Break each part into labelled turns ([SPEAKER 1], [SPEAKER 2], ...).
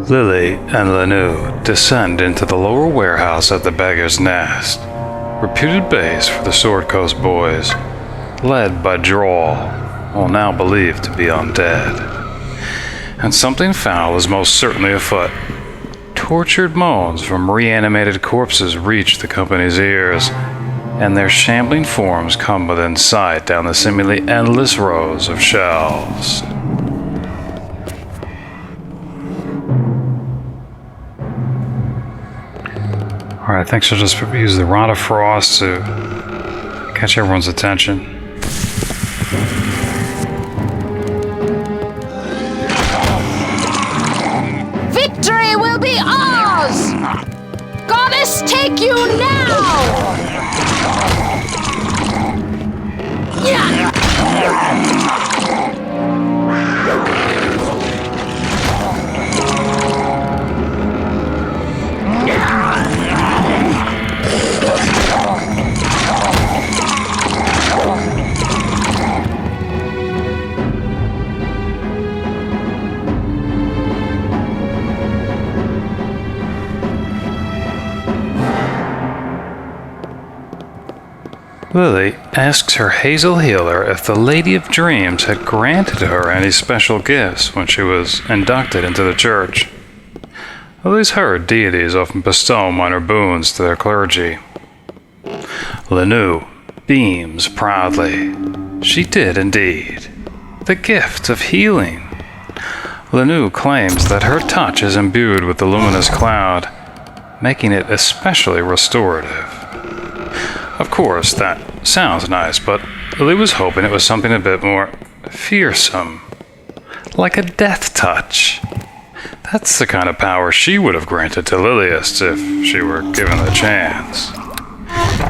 [SPEAKER 1] Lilly and Linu descend into the lower warehouse at the Beggar's Nest, reputed base for the Sword Coast boys, led by Drawl, all now believed to be undead. And something foul is most certainly afoot. Tortured moans from reanimated corpses reach the company's ears, and their shambling forms come within sight down the seemingly endless rows of shelves. Alright, I think she'll just use the Rod of Frost to catch everyone's attention.
[SPEAKER 2] Victory will be ours! Goddess, take you now!
[SPEAKER 1] Lilly asks her hazel healer if the Lady of Dreams had granted her any special gifts when she was inducted into the church. Lilly's heard deities often bestow minor boons to their clergy. Linu beams proudly. She did indeed. The gift of healing. Linu claims that her touch is imbued with the luminous cloud, making it especially restorative. Of course, that sounds nice, but Lilly was hoping it was something a bit more fearsome. Like a death touch. That's the kind of power she would have granted to Lillyist if she were given the chance.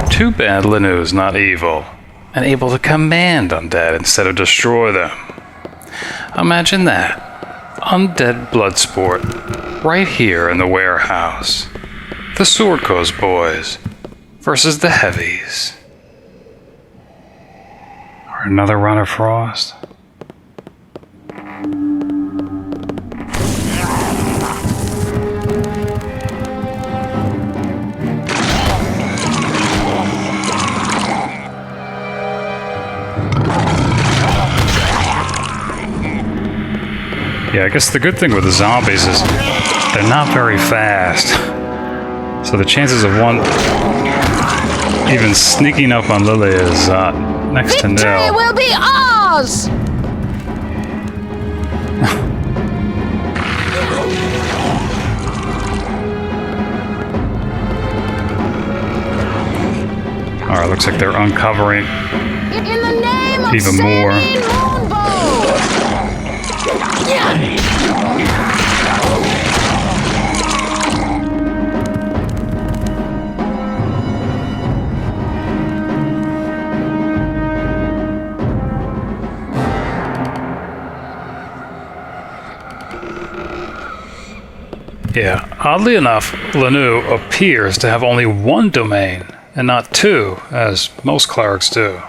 [SPEAKER 1] Too bad Linu's not evil, and able to command undead instead of destroy them. Imagine that. Undead blood sport, right here in the warehouse. The Sword Coast boys versus the Heavies. Or another run of Frost. Yeah, I guess the good thing with the zombies is they're not very fast. So the chances of one even sneaking up on Lilly is next to nil.
[SPEAKER 2] Victory will be ours!
[SPEAKER 1] Alright, looks like they're uncovering
[SPEAKER 2] In the name of
[SPEAKER 1] even more. Yeah, oddly enough, Linu appears to have only one domain, and not two, as most clerics do.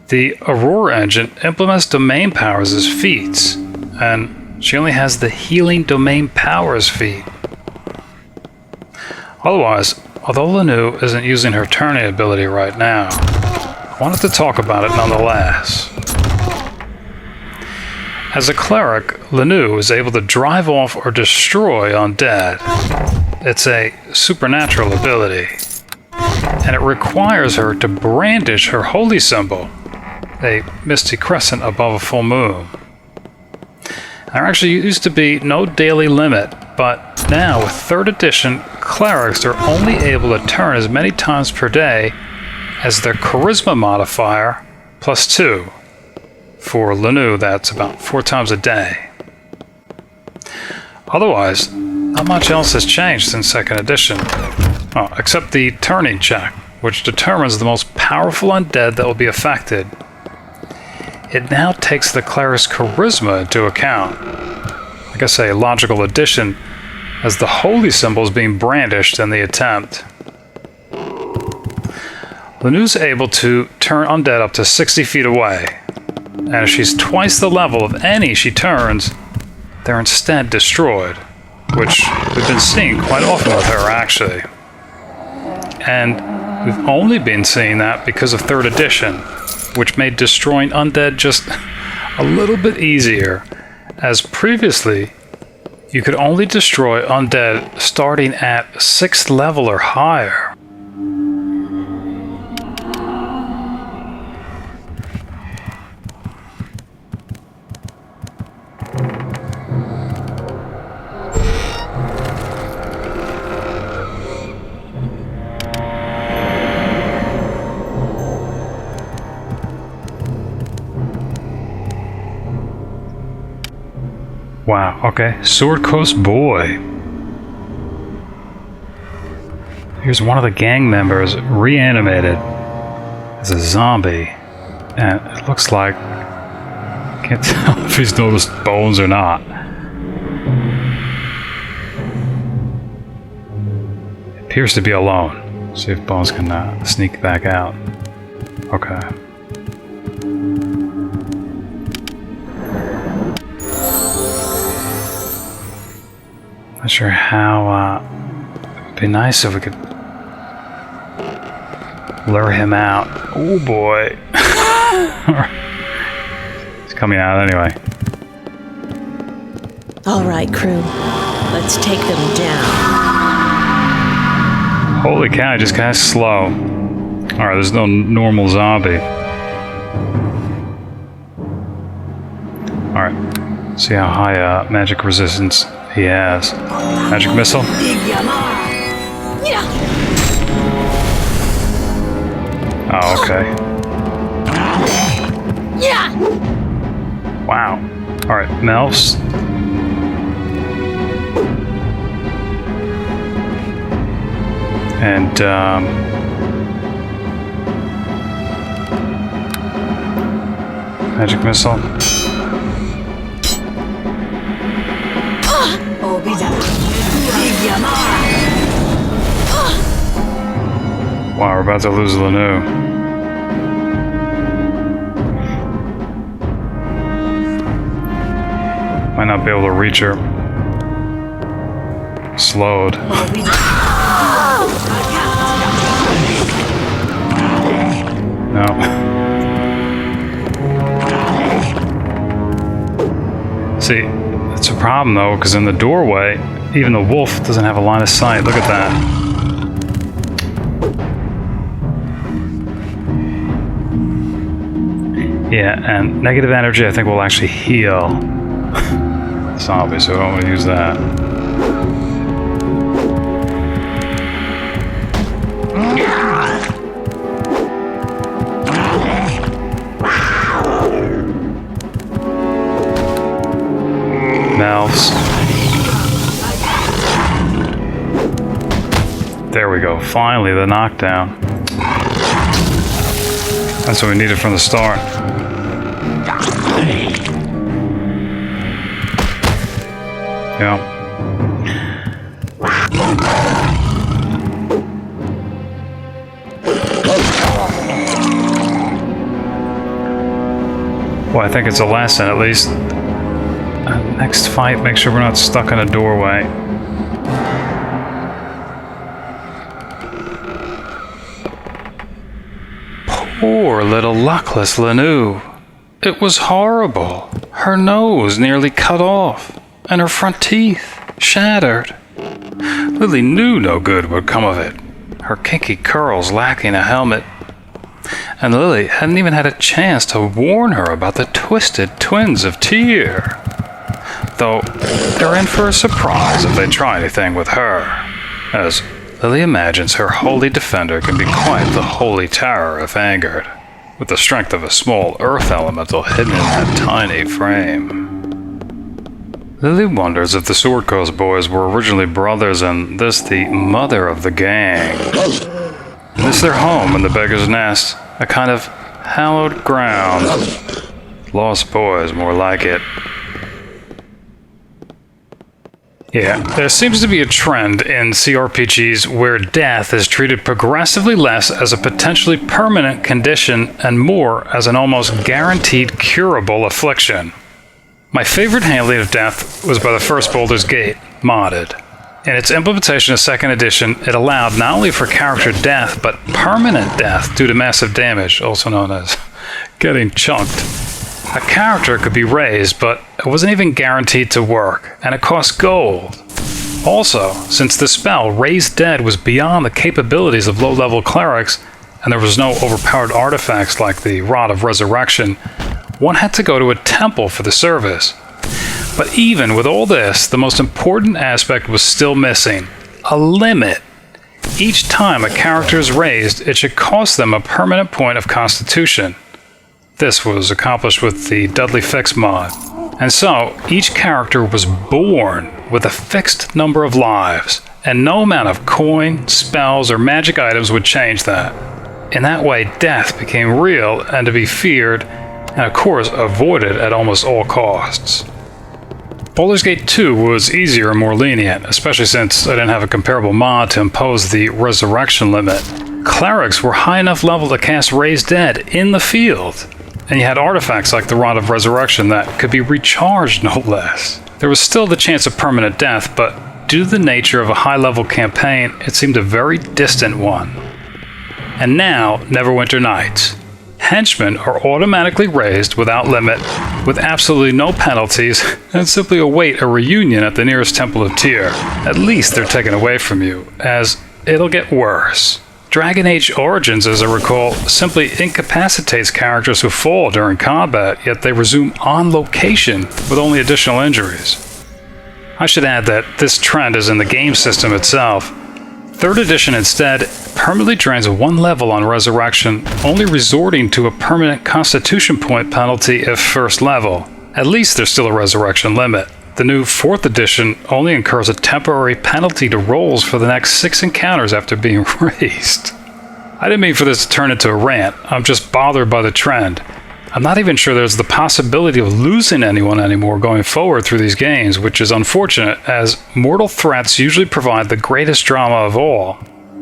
[SPEAKER 1] The Aurora engine implements domain powers as feats, and she only has the healing domain powers feat. Otherwise, although Linu isn't using her turning ability right now, I wanted to talk about it nonetheless. As a cleric, Linu is able to drive off or destroy undead. It's a supernatural ability, and it requires her to brandish her holy symbol, a misty crescent above a full moon. There actually used to be no daily limit, but now with 3rd edition, clerics are only able to turn as many times per day as their charisma modifier plus 2. For Linu, that's about 4 times a day. Otherwise, not much else has changed since 2nd edition, except the turning check, which determines the most powerful undead that will be affected. It now takes the cleric's charisma into account. I guess a logical addition, as the holy symbol is being brandished in the attempt. Linu's able to turn undead up to 60 feet away, and if she's twice the level of any she turns, they're instead destroyed, which we've been seeing quite often with her, actually. And we've only been seeing that because of 3rd edition, which made destroying undead just a little bit easier, as previously you could only destroy undead starting at 6th level or higher. Wow, okay. Sword Coast Boy. Here's one of the gang members reanimated as a zombie. And it looks like... can't tell if he's noticed bones or not. Appears to be alone. See if Bones can sneak back out. Okay. Not sure how, it'd be nice if we could lure him out. Oh boy. He's coming out anyway.
[SPEAKER 3] Alright, crew. Let's take them down.
[SPEAKER 1] Holy cow, just kind of slow. Alright, there's no normal zombie. Alright, see how high magic resistance he has. Magic missile. Oh, okay. Wow. Alright, Melfs. And, magic missile. Wow, we're about to lose Linu. Might not be able to reach her. Slowed. No. See, it's a problem though, because in the doorway, even the wolf doesn't have a line of sight. Look at that. Yeah, and negative energy I think will actually heal zombies, so I don't want to use that. Mouths. There we go. Finally, the knockdown. That's what we needed from the start. Yeah. Well, I think it's a lesson, at least. Next fight, make sure we're not stuck in a doorway. Poor little luckless Linu. It was horrible. Her nose nearly cut off, and her front teeth shattered. Lilly knew no good would come of it, her kinky curls lacking a helmet. And Lilly hadn't even had a chance to warn her about the twisted twins of Tyr. Though they're in for a surprise if they try anything with her, as Lilly imagines her holy defender can be quite the holy terror if angered, with the strength of a small earth elemental hidden in that tiny frame. Lilly wonders if the Sword Coast boys were originally brothers and this the mother of the gang. This their home in the Beggar's Nest, a kind of hallowed ground. Lost boys, more like it. Yeah, there seems to be a trend in CRPGs where death is treated progressively less as a potentially permanent condition and more as an almost guaranteed curable affliction. My favorite handling of death was by the first Baldur's Gate, modded. In its implementation of 2nd edition, it allowed not only for character death, but permanent death due to massive damage, also known as getting chunked. A character could be raised, but it wasn't even guaranteed to work, and it cost gold. Also, since the spell Raise Dead was beyond the capabilities of low-level clerics, and there was no overpowered artifacts like the Rod of Resurrection, one had to go to a temple for the service. But even with all this, the most important aspect was still missing: a limit. Each time a character is raised, it should cost them a permanent point of constitution. This was accomplished with the Dudleyfix mod. And so, each character was born with a fixed number of lives, and no amount of coin, spells, or magic items would change that. In that way, death became real and to be feared, and of course avoided at almost all costs. Baldur's Gate 2 was easier and more lenient, especially since I didn't have a comparable mod to impose the resurrection limit. Clerics were high enough level to cast Raise Dead in the field, and you had artifacts like the Rod of Resurrection that could be recharged, no less. There was still the chance of permanent death, but due to the nature of a high-level campaign, it seemed a very distant one. And now, Neverwinter Nights. Henchmen are automatically raised without limit, with absolutely no penalties, and simply await a reunion at the nearest Temple of Tyr. At least they're taken away from you, as it'll get worse. Dragon Age Origins, as I recall, simply incapacitates characters who fall during combat, yet they resume on location with only additional injuries. I should add that this trend is in the game system itself. 3rd edition instead permanently drains 1 level on resurrection, only resorting to a permanent constitution point penalty if 1st level. At least there's still a resurrection limit. The new 4th edition only incurs a temporary penalty to rolls for the next 6 encounters after being raised. I didn't mean for this to turn into a rant, I'm just bothered by the trend. I'm not even sure there's the possibility of losing anyone anymore going forward through these games, which is unfortunate, as mortal threats usually provide the greatest drama of all.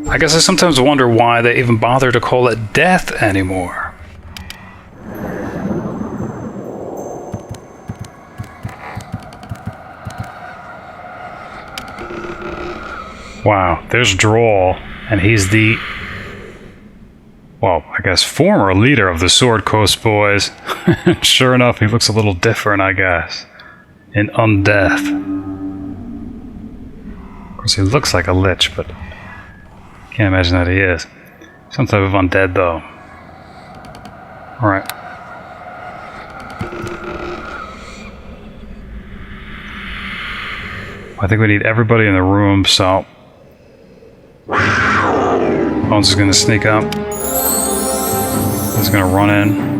[SPEAKER 1] I guess I sometimes wonder why they even bother to call it death anymore. Wow, there's Drawl, and he's the, well, I guess former leader of the Sword Coast Boys. Sure enough, he looks a little different, I guess, in undeath. Of course, he looks like a lich, but can't imagine that he is. Some type of undead, though. Alright. I think we need everybody in the room, so Bones is going to sneak up. He's going to run in.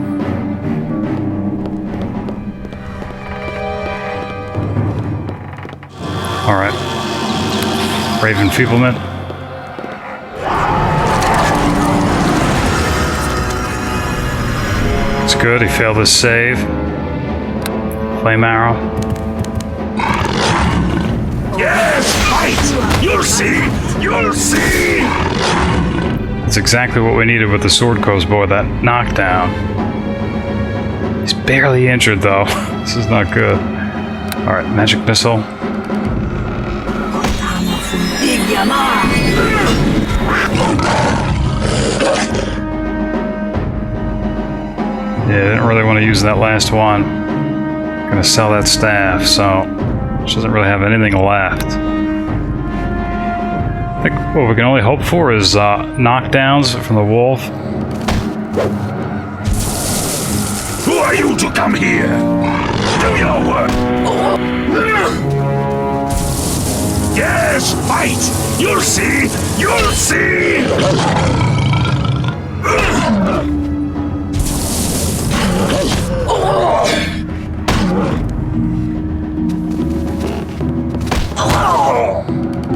[SPEAKER 1] Alright. Raven Feeblement. It's good, he failed his save. Flame Arrow.
[SPEAKER 4] Yes, fight! You'll see! You'll see!
[SPEAKER 1] That's exactly what we needed with the Sword Coast Boy, that knockdown. He's barely injured, though. This is not good. Alright, Magic Missile. Yeah, I didn't really want to use that last one. I'm gonna sell that staff, so she doesn't really have anything left. I think what we can only hope for is knockdowns from the wolf.
[SPEAKER 4] Who are you to come here? Do your work! Yes, fight! You'll see! You'll see!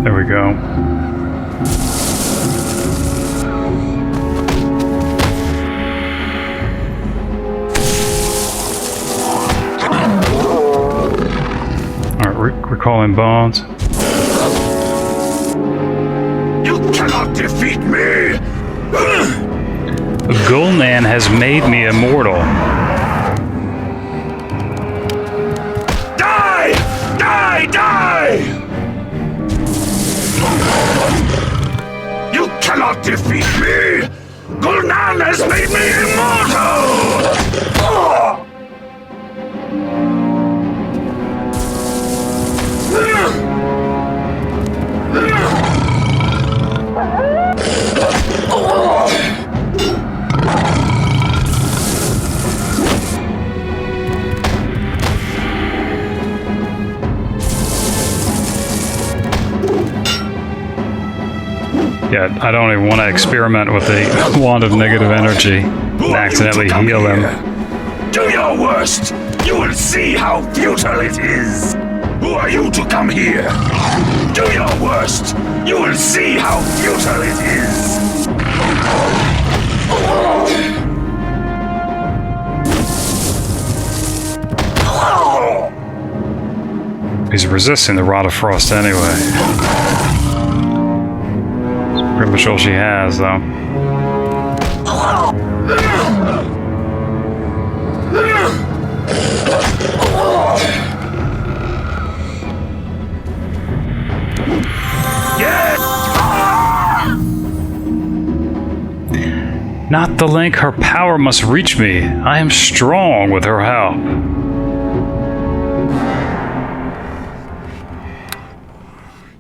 [SPEAKER 1] There we go. Alright, recalling Bones.
[SPEAKER 4] You cannot defeat me!
[SPEAKER 1] Gulnan has made me immortal.
[SPEAKER 4] Die! Die! Die! cannot defeat me! Gulnan has made me immortal!
[SPEAKER 1] Yeah, I don't even want to experiment with the wand of negative energy and accidentally heal him.
[SPEAKER 4] Do your worst! You will see how futile it is! Who are you to come here? Do your worst! You will see how futile it is!
[SPEAKER 1] He's resisting the Rod of Frost anyway. Pretty much all she has, though. Not the link, her power must reach me. I am strong with her help.